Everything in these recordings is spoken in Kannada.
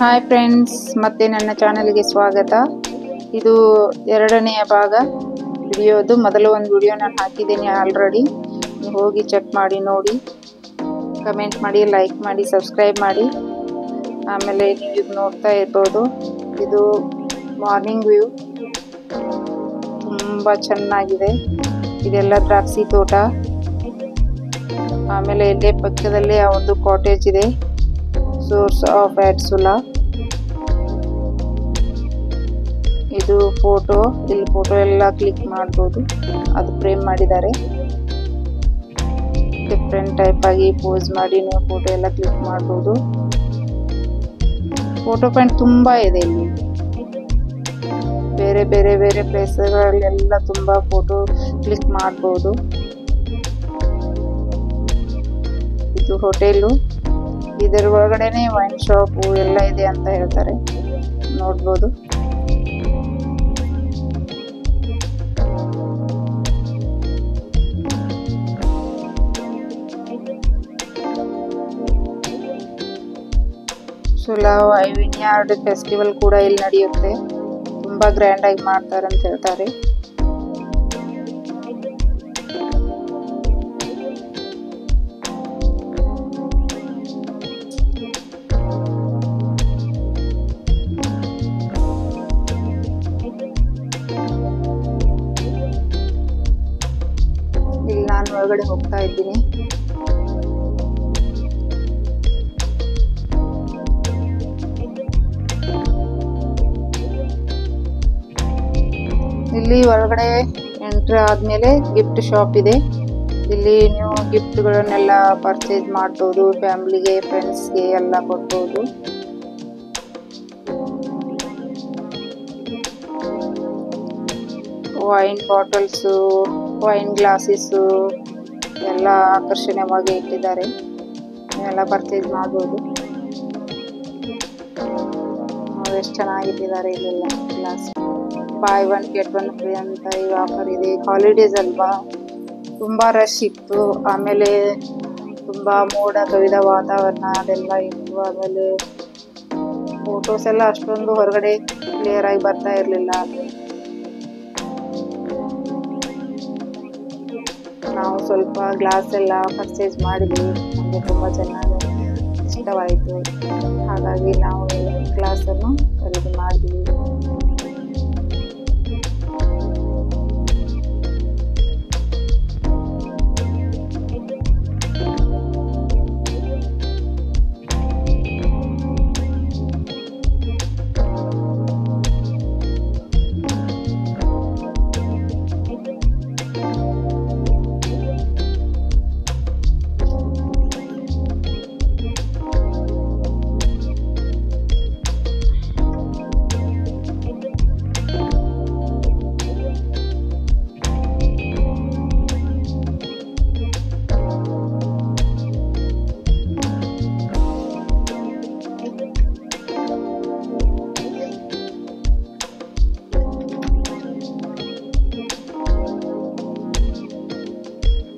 ಹಾಯ್ ಫ್ರೆಂಡ್ಸ್, ಮತ್ತೆ ನನ್ನ ಚಾನೆಲ್ಗೆ ಸ್ವಾಗತ. ಇದು ಎರಡನೆಯ ಭಾಗ ವಿಡಿಯೋದು. ಮೊದಲು ಒಂದು ವಿಡಿಯೋ ನಾನು ಹಾಕಿದ್ದೀನಿ ಆಲ್ರೆಡಿ. ನೀವು ಹೋಗಿ ಚೆಕ್ ಮಾಡಿ ನೋಡಿ, ಕಮೆಂಟ್ ಮಾಡಿ, ಲೈಕ್ ಮಾಡಿ, ಸಬ್ಸ್ಕ್ರೈಬ್ ಮಾಡಿ. ಆಮೇಲೆ ನೀವು ಇದು ನೋಡ್ತಾ ಇರ್ಬೋದು, ಇದು ಮಾರ್ನಿಂಗ್ ವ್ಯೂ. ತುಂಬ ಚೆನ್ನಾಗಿದೆ. ಇದೆಲ್ಲ ದ್ರಾಕ್ಷಿ ತೋಟ. ಆಮೇಲೆ ಇಲ್ಲೇ ಪಕ್ಕದಲ್ಲೇ ಒಂದು ಕಾಟೇಜ್ ಇದೆ, ಸೋರ್ಸ್ ಆಫ್ ಅಡ್ಸುಲಾ. ಇದು ಫೋಟೋ, ಇಲ್ಲಿ ಫೋಟೋ ಎಲ್ಲ ಕ್ಲಿಕ್ ಮಾಡ್ಬೋದು. ಅದು ಫ್ರೇಮ್ ಮಾಡಿದ್ದಾರೆ. ಡಿಫ್ರೆಂಟ್ ಟೈಪ್ ಆಗಿ ಪೋಸ್ ಮಾಡಿ ನೀವು ಫೋಟೋ ಎಲ್ಲ ಕ್ಲಿಕ್ ಮಾಡ್ಬೋದು. ಫೋಟೋ ಪಾಯಿಂಟ್ ತುಂಬಾ ಇದೆ ಇಲ್ಲಿ. ಬೇರೆ ಬೇರೆ ಬೇರೆ ಪ್ಲೇಸ್ಗಳಲ್ಲೆಲ್ಲ ತುಂಬಾ ಫೋಟೋ ಕ್ಲಿಕ್ ಮಾಡ್ಬೋದು. ಇದು ಹೋಟೆಲು. ಇದರ ಒಳಗಡೆನೆ ವೈನ್ ಶಾಪ್ ಎಲ್ಲ ಇದೆ ಅಂತ ಹೇಳ್ತಾರೆ, ನೋಡ್ಬೋದು. ಸುಲಾವ್ ಐವಿನ್ಯಾರ್ಡ್ ಫೆಸ್ಟಿವಲ್ ಕೂಡ ಇಲ್ಲಿ ನಡೆಯುತ್ತೆ. ತುಂಬಾ ಗ್ರ್ಯಾಂಡ್ ಆಗಿ ಮಾಡ್ತಾರೆ ಅಂತ ಹೇಳ್ತಾರೆ. ಇಲ್ಲಿ ನಾನು ಒಳಗಡೆ ಹೋಗ್ತಾ ಇದ್ದೀನಿ. ಇಲ್ಲಿ ಒಳಗಡೆ ಎಂಟ್ರಿ ಆದ್ಮೇಲೆ ಗಿಫ್ಟ್ ಶಾಪ್ ಇದೆ. ಇಲ್ಲಿ ನೀವು ಗಿಫ್ಟ್ಗಳನ್ನೆಲ್ಲ ಪರ್ಚೇಸ್ ಮಾಡ್ಬೋದು. ಫ್ಯಾಮಿಲಿಗೆ, ಫ್ರೆಂಡ್ಸ್ಗೆ ಎಲ್ಲ ಕೊಡ್ಬೋದು. ವೈನ್ ಬಾಟಲ್ಸು, ವೈನ್ ಗ್ಲಾಸಸ್ಸು ಎಲ್ಲ ಆಕರ್ಷಣೀಯವಾಗಿ ಇಟ್ಟಿದ್ದಾರೆ. ನೀವೆಲ್ಲ ಪರ್ಚೇಸ್ ಮಾಡ್ಬೋದು. ಎಷ್ಟು ಚೆನ್ನಾಗಿಟ್ಟಿದ್ದಾರೆ ಇಲ್ಲೆಲ್ಲ glass. By one get one free ಅಂತ ಈ ಆಫರ್ ಇದೆ. ಹಾಲಿಡೇಸ್ ಅಲ್ವಾ, ತುಂಬಾ ರಶ್ ಇತ್ತು. ಆಮೇಲೆ ತುಂಬಾ ಮೋಡ ಕವಿದ ವಾತಾವರಣ ಅದೆಲ್ಲ ಇತ್ತು. ಆಮೇಲೆ ಫೋಟೋಸ್ ಎಲ್ಲ ಅಷ್ಟೊಂದು ಹೊರಗಡೆ ಕ್ಲಿಯರ್ ಆಗಿ ಬರ್ತಾ ಇರಲಿಲ್ಲ. ನಾವು ಸ್ವಲ್ಪ ಗ್ಲಾಸ್ ಎಲ್ಲ ಪರ್ಚೇಸ್ ಮಾಡಿದ್ವಿ. ನಮಗೆ ತುಂಬಾ ಚೆನ್ನಾಗಿ ಇಷ್ಟವಾಯಿತು. ಹಾಗಾಗಿ ನಾವು ಗ್ಲಾಸನ್ನು ಖರೀದಿ ಮಾಡಿದ್ವಿ.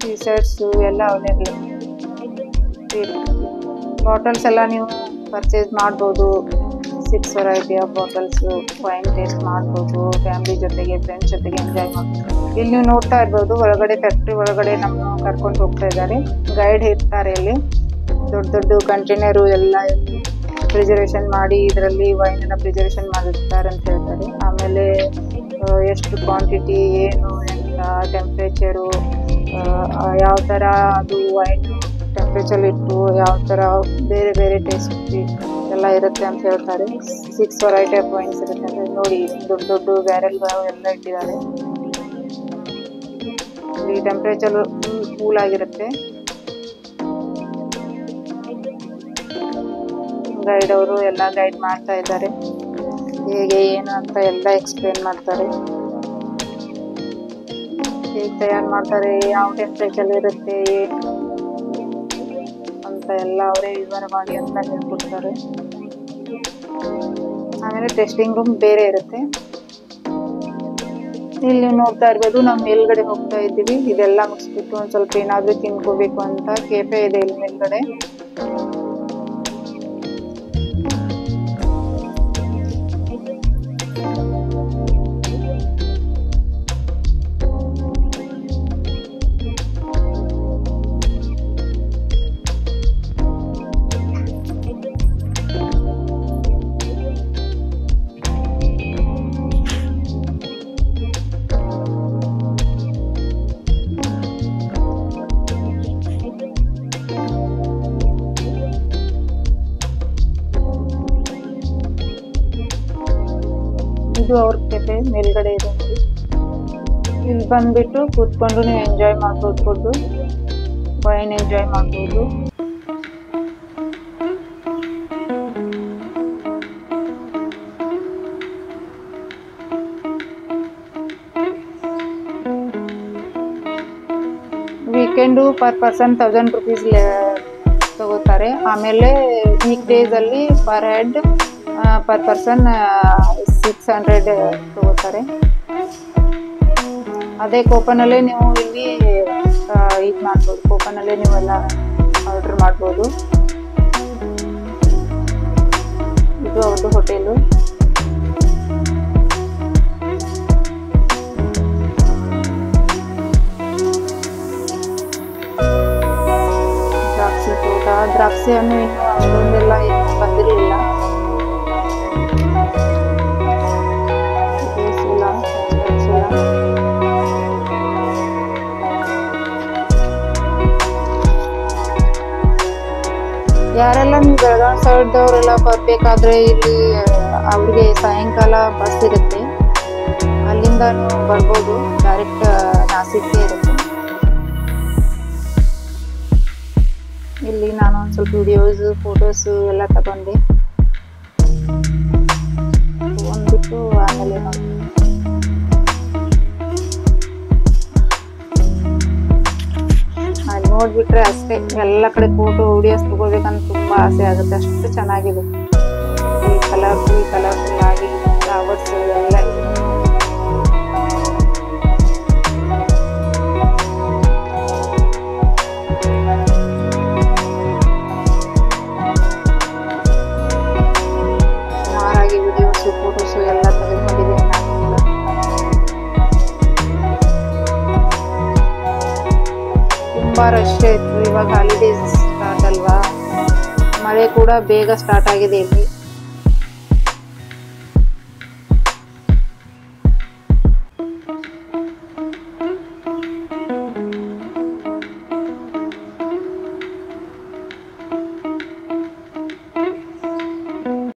ಟೀ-ಶರ್ಟ್ಸು ಎಲ್ಲ ಅವೈಲೇಬಲ್. ಬಾಟಲ್ಸ್ ಎಲ್ಲ ನೀವು ಪರ್ಚೇಸ್ ಮಾಡ್ಬೋದು. 6 variety of bottles. Wine taste ಮಾಡ್ಬೋದು. ಫ್ಯಾಮಿಲಿ ಜೊತೆಗೆ, ಫ್ರೆಂಡ್ಸ್ ಜೊತೆಗೆ ಎಂಜಾಯ್ ಮಾಡ್ಬೋದು. ಇಲ್ಲಿ ನೀವು ನೋಡ್ತಾ ಇರ್ಬೋದು, ಒಳಗಡೆ ಫ್ಯಾಕ್ಟ್ರಿ ಒಳಗಡೆ ನಮ್ಮ ಕರ್ಕೊಂಡು ಹೋಗ್ತಾ ಇದ್ದಾರೆ. ಗೈಡ್ ಇರ್ತಾರೆ ಇಲ್ಲಿ. ದೊಡ್ಡ ದೊಡ್ಡ ಕಂಟೈನರು ಎಲ್ಲ ಪ್ರಿಸರ್ವೇಷನ್ ಮಾಡಿ ಇದರಲ್ಲಿ ವೈನ್ ಎಲ್ಲ ಪ್ರಿಸರ್ವೇಷನ್ ಮಾಡಿರ್ತಾರೆ ಅಂತ ಹೇಳ್ತಾರೆ. ಆಮೇಲೆ ಎಷ್ಟು ಕ್ವಾಂಟಿಟಿ, ಏನು ಎಂತ, ಟೆಂಪ್ರೇಚರು, ಯಾವ ಥರ ಅದು ವೈನ್ ಟೆಂಪ್ರೇಚರ್ ಇಟ್ಟು ಯಾವ ಥರ ಬೇರೆ ಬೇರೆ ಟೇಸ್ಟ್ ಎಲ್ಲ ಇರುತ್ತೆ ಅಂತ ಹೇಳ್ತಾರೆ. 6 ವೆರೈಟಿ ಆಫ್ ವೈನ್ಸ್ ಇರುತ್ತೆ ಅಂತ ನೋಡಿ. ದೊಡ್ಡ ದೊಡ್ಡ ಬ್ಯಾರೆಲ್ಗಳು ಎಲ್ಲ ಇಟ್ಟಿದ್ದಾರೆ. ಇಲ್ಲಿ ಟೆಂಪ್ರೇಚರ್ ಕೂಲ್ ಆಗಿರುತ್ತೆ. ಗೈಡ್ ಅವರು ಎಲ್ಲ ಗೈಡ್ ಮಾಡ್ತಾ ಇದ್ದಾರೆ, ಹೇಗೆ ಏನು ಅಂತ ಎಲ್ಲ ಎಕ್ಸ್ಪ್ಲೇನ್ ಮಾಡ್ತಾರೆ. ಹೇಗೆ ತಯಾರು ಮಾಡ್ತಾರೆ, ಯಾವ ಟೆಂಪ್ರೇಚರ್ ಇರುತ್ತೆ ಅಂತ ಎಲ್ಲ ಅವರೇ ವಿವರವಾಗಿ ಅಂತ ಹೇಳ್ಕೊಡ್ತಾರೆ. ಆಮೇಲೆ ಟೆಸ್ಟಿಂಗ್ ರೂಮ್ ಬೇರೆ ಇರುತ್ತೆ. ಇಲ್ಲಿ ನೋಡ್ತಾ ಇರ್ಬೋದು, ನಾವು ಮೇಲ್ಗಡೆ ಹೋಗ್ತಾ ಇದ್ದೀವಿ. ಇದೆಲ್ಲ ಮುಗಿಸ್ಬಿಟ್ಟು ಒಂದು ಸ್ವಲ್ಪ ಏನಾದರೂ ತಿನ್ಕೋಬೇಕು ಅಂತ ಕೆಫೆ ಇದೆ ಇಲ್ಲಿ ಮೇಲ್ಗಡೆ. ಇದು ಅವ್ರ ಕೆಫೆ ಮೇಲ್ಗಡೆ ಇದೆ ನೋಡಿ. ಇಲ್ಲಿ ಬಂದ್ಬಿಟ್ಟು ಕೂತ್ಕೊಂಡು ನೀವು ಎಂಜಾಯ್ ಮಾಡ್ಬೋದು, ಫುಡ್ಡು ವೈನ್ ಎಂಜಾಯ್ ಮಾಡ್ಬೋದು. ವೀಕೆಂಡು ಪರ್ ಪರ್ಸನ್ 1000 rupees ತಗೋತಾರೆ. ಆಮೇಲೆ ವೀಕ್ ಡೇಸ್ ಅಲ್ಲಿ ಪರ್ ಹೆಡ್ ಪರ್ ಪರ್ಸನ್ 600 ತಗೋತಾರೆ. ಅದೇ ಕೂಪನಲ್ಲೇ ನೀವು ಇಲ್ಲಿ ಇದು ಮಾಡ್ಬೋದು, ಕೂಪನಲ್ಲೇ ನೀವೆಲ್ಲ ಆರ್ಡರ್ ಮಾಡ್ಬೋದು. ಇದು ಅವ್ರದ್ದು ಹೋಟೆಲು. ದ್ರಾಕ್ಷಿ ತೋಟ, ದ್ರಾಕ್ಷಿ ಹಣ್ಣು ಇನ್ನು ಅಷ್ಟೊಂದೆಲ್ಲ ಏನು ಬಂದಿರಲಿಲ್ಲ. ಯಾರೆಲ್ಲ ನೀವು ಬೆಳಗಾವಿ ಸೈಡ್ದವರೆಲ್ಲ ಬರ್ಬೇಕಾದ್ರೆ ಇಲ್ಲಿ ಅವ್ರಿಗೆ ಸಾಯಂಕಾಲ ಬಸ್ ಇರುತ್ತೆ, ಅಲ್ಲಿಂದ ನೀವು ಬರ್ಬೋದು. ಡೈರೆಕ್ಟ್ ನಾಸಿಕ್ಗೆ ಇರುತ್ತೆ. ಇಲ್ಲಿ ನಾನು ಒಂದು ಸ್ವಲ್ಪ ವಿಡಿಯೋಸ್ ಫೋಟೋಸು ಎಲ್ಲ ತಗೊಂಡೆ, ತಗೊಂಡ್ಬಿಟ್ಟು ಆಮೇಲೆ ಅಲ್ಲಿ ನೋಡ್ಬಿಟ್ರೆ ಅಷ್ಟೇ, ಎಲ್ಲ ಕಡೆ ಫೋಟೋ ವಿಡಿಯೋಸ್ ತಗೋಬೇಕಂತ ತುಂಬಾ ಆಸೆ ಆಗುತ್ತೆ, ಅಷ್ಟು ಚೆನ್ನಾಗಿದೆ. ಕಲರ್ಫುಲ್ ಆಗಿ ಫ್ಲವರ್ಸ್ ಎಲ್ಲ ಇದೆ. ಸುಮಾರಾಗಿ ವಿಡಿಯೋಸ್ ಫೋಟೋಸ್ ಎಲ್ಲ ತೆಗೆದುಕೊಂಡಿದ್ದೇನೆ ನಾನು ಕೂಡ. ತುಂಬಾ ರಶ್ ಇತ್ತು. ಇವಾಗ ಹಾಲಿಡೇಸ್ ಸ್ಟಾರ್ಟ್ ಅಲ್ವಾ, ಮಳೆ ಕೂಡ ಬೇಗ ಸ್ಟಾರ್ಟ್ ಆಗಿದೆ ಇಲ್ಲಿ.